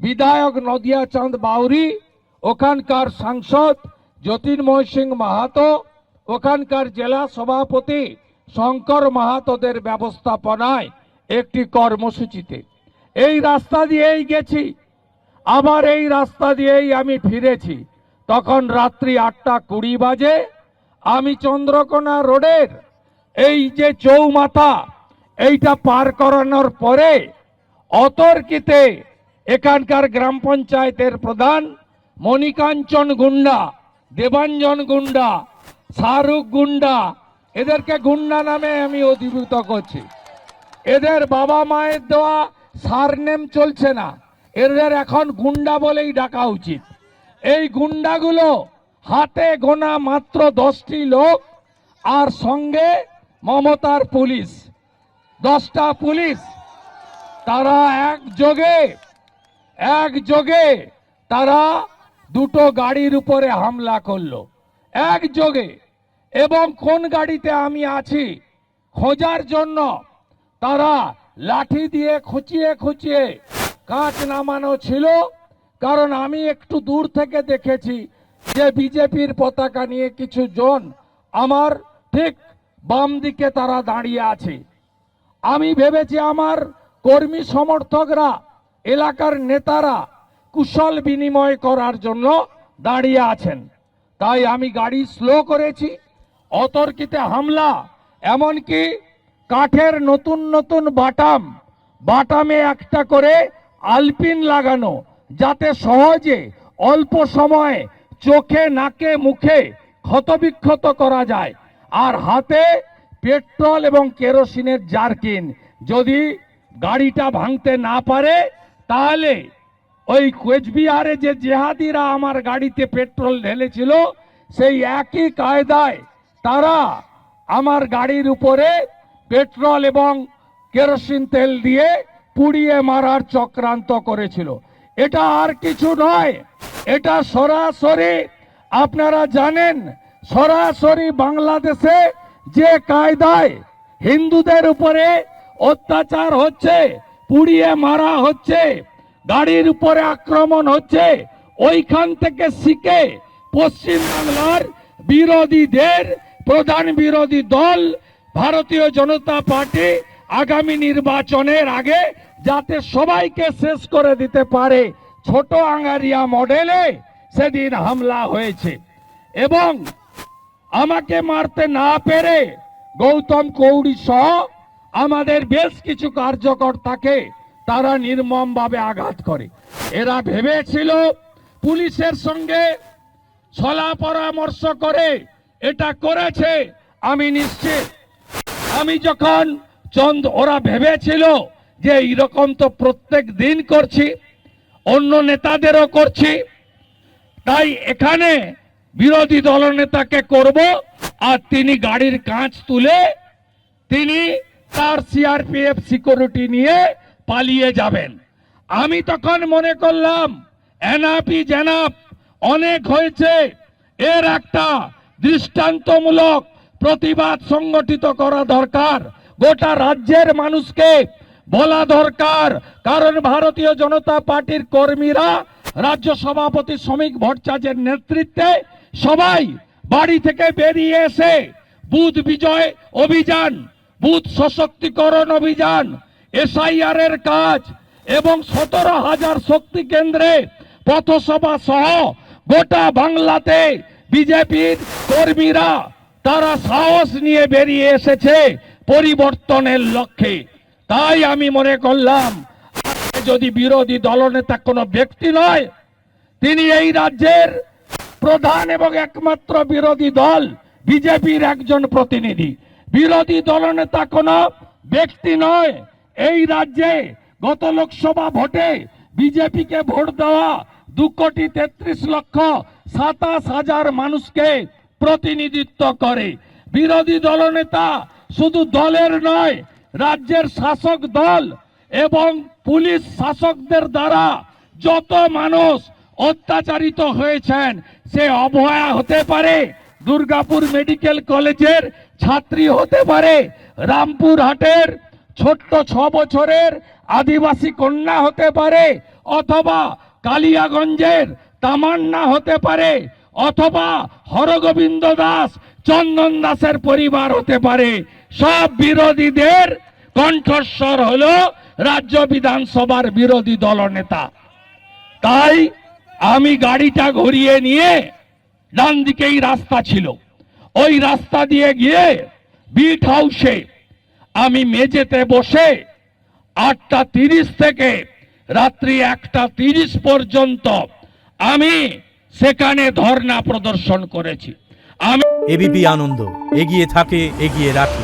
বিধায়ক নদিয়া চাঁদ বাউরি, ওখানকার সাংসদ জ্যোতির্ময় সিং মাহাতো, ওখানকার জেলা সভাপতি শঙ্কর মাহাতোদের ব্যবস্থাপনায় একটি কর্মসূচিতে এই রাস্তা দিয়েই গেছি। আবার এই রাস্তা দিয়েই আমি ফিরেছি। তখন রাত্রি 8:20 বাজে। আমি চন্দ্রকোনা রোডের এই যে চৌমাথা, এইটা পার করানোর পরে অতর্কিতে এখানকার গ্রাম পঞ্চায়েতের প্রধান মণিকাঞ্চন গুন্ডা, দেবাঞ্জন গুন্ডা, শাহরুখ গুন্ডা, এদেরকে গুন্ডা নামে আমি অভিভূত করছি। এদের বাবা মায়ের দেওয়া সারনেম চলছে না, এদের এখন গুন্ডা বলেই ডাকা উচিত। এই গুন্ডাগুলো হাতে গোনা মাত্র 10টি লোক, আর সঙ্গে মমতার পুলিশ 10টা পুলিশ, তারা একযোগে তারা দুটো গাড়ির উপরে হামলা করলো একযোগে। এবং কোন গাড়িতে আমি আছি খোঁজার জন্য তারা লাঠি দিয়ে খুঁচিয়ে কাঁচ নামানো ছিল। কারণ আমি একটু দূর থেকে দেখেছি যে বিজেপির পতাকা নিয়ে কিছু জন আমার ঠিক বাম দিকে তারা দাঁড়িয়ে আছে। আমি ভেবেছি আমার কর্মী সমর্থকরা, এলাকার নেতারা কুশল বিনিময় করার জন্য দাঁড়িয়ে আছেন, তাই আমি গাড়ি স্লো করেছি। অতর্কিতে হামলা, এমনকি কাঠের নতুন বাটামে একটা করে আলপিন লাগানো, যাতে সহজে অল্প সময়ে চোখে নাকে মুখে ক্ষতবিক্ষত করা যায়। আর হাতে পেট্রোল এবং কেরোসিনের জারকিন, যদি গাড়িটা ভাঙতে না পারে তাহলে ওই কোচবিহারে যে জেহাদিরা আমার গাড়িতে পেট্রোল ঢেলেছিল সেই একই কায়দায় তারা আমার গাড়ির উপরে পেট্রোল এবং কেরোসিন তেল দিয়ে পুড়িয়ে মারার চক্রান্ত করেছিল। এটা আর কিছু নয়, এটা সরাসরি আপনারা জানেন, সরাসরি বাংলাদেশে যে কায়দায় হিন্দুদের উপরে অত্যাচার হচ্ছে, পুড়িয়ে মারা হচ্ছে, গাড়ির উপরে আক্রমণ হচ্ছে, ওইখান থেকে শিখে পশ্চিমবাংলার বিরোধীদের প্রধান বিরোধী দল ভারতীয় জনতা পার্টি আগামী নির্বাচনের আগে যাতে সবাইকে শেষ করে দিতে পারে, ছোট আঙ্গারিয়া মডেলে সেদিন হামলা হয়েছে। এবং আমাকে মারতে না পেরে গৌতম কৌড়ি সহ আমাদের বেশ কিছু কার্যকর্তাকে তারা নির্মমভাবে আঘাত করে। এরা ভেবেছিল পুলিশের সঙ্গে ছলা পরামর্শ করে এটা করেছে, আমি নিশ্চিত। আমি যখন ওরা ভেবেছিল যে এইরকম তো প্রত্যেক দিন করছি, অন্য নেতাদেরও করছি, তাই এখানে বিরোধী দলনেতাকে করব, আর তিনি গাড়ির কাঁচ তুলে তিনি তার সিআরপিএফ সিকিউরিটি নিয়ে পালিয়ে যাবেন। আমি তখন মনে করলাম এনাফি জেনাফ, অনেক হয়েছে, এর একটা দৃষ্টান্তমূলক প্রতিবাদ সংগঠিত করা দরকার, গোটা রাজ্যের মানুষকে বলা দরকার। কারণ ভারতীয় জনতা পার্টির কর্মীরা রাজ্য সভাপতি শ্রমিক ভট্টাচার্যের নেতৃত্বে সবাই বাড়ি থেকে বেরিয়ে এসে বুথ বিজয় অভিযান, বুথ সশক্তিকরণ অভিযান, এসআইআর এর কাজ এবং 17,000 শক্তি কেন্দ্রে পথসভা সহ গোটা বাংলাতে বিজেপির কর্মীরা তারা সাহস নিয়ে বেরিয়ে এসেছে পরিবর্তনের লক্ষ্যে। তাই আমি মনে করলাম যদি বিরোধী দলনেতা কোনো ব্যক্তি নয়, তিনি এই রাজ্যের প্রধান এবং একমাত্র বিরোধী দল বিজেপির একজন প্রতিনিধি। বিরোধী দলনেতা কোনো ব্যক্তি নয়। এই রাজ্যে গত লোকসভা ভোটে বিজেপিকে ভোট দেওয়া 2,33,27,000 মানুষকে প্রতিনিধিত্ব করে। বিরোধী দলনেতা শুধু দলের নয়, রাজ্যের শাসক দল এবং পুলিশ শাসকদের দ্বারা যত মানুষ অত্যাচারিত হয়েছেন, সে অভয়া হতে পারে, দুর্গাপুর মেডিকেল কলেজের ছাত্রী হতে পারে, রামপুরহাটের ছোট্ট 6 বছরের আদিবাসী কন্যা হতে পারে, অথবা কালিয়াগঞ্জের তামান্না হতে পারে, অথবা হরগোবিন্দ দাস, চন্দন দাসের পরিবার হতে পারে। সব বিরোধীদের কণ্ঠস্বর হলো রাজ্য বিধানসভার বিরোধী দলনেতা। তাই আমি গাড়িটা ঘুরিয়ে নিয়ে, ডান দিকেই রাস্তা ছিল, ওই রাস্তা দিয়ে গিয়ে বিট হাউসে আমি মেঝেতে বসে 8:30 থেকে রাত্রি 1:30 পর্যন্ত আমি সেখানে ধর্ণা প্রদর্শন করেছি। আমি এবিপি আনন্দ, এগিয়ে থাকে, এগিয়ে রাখে।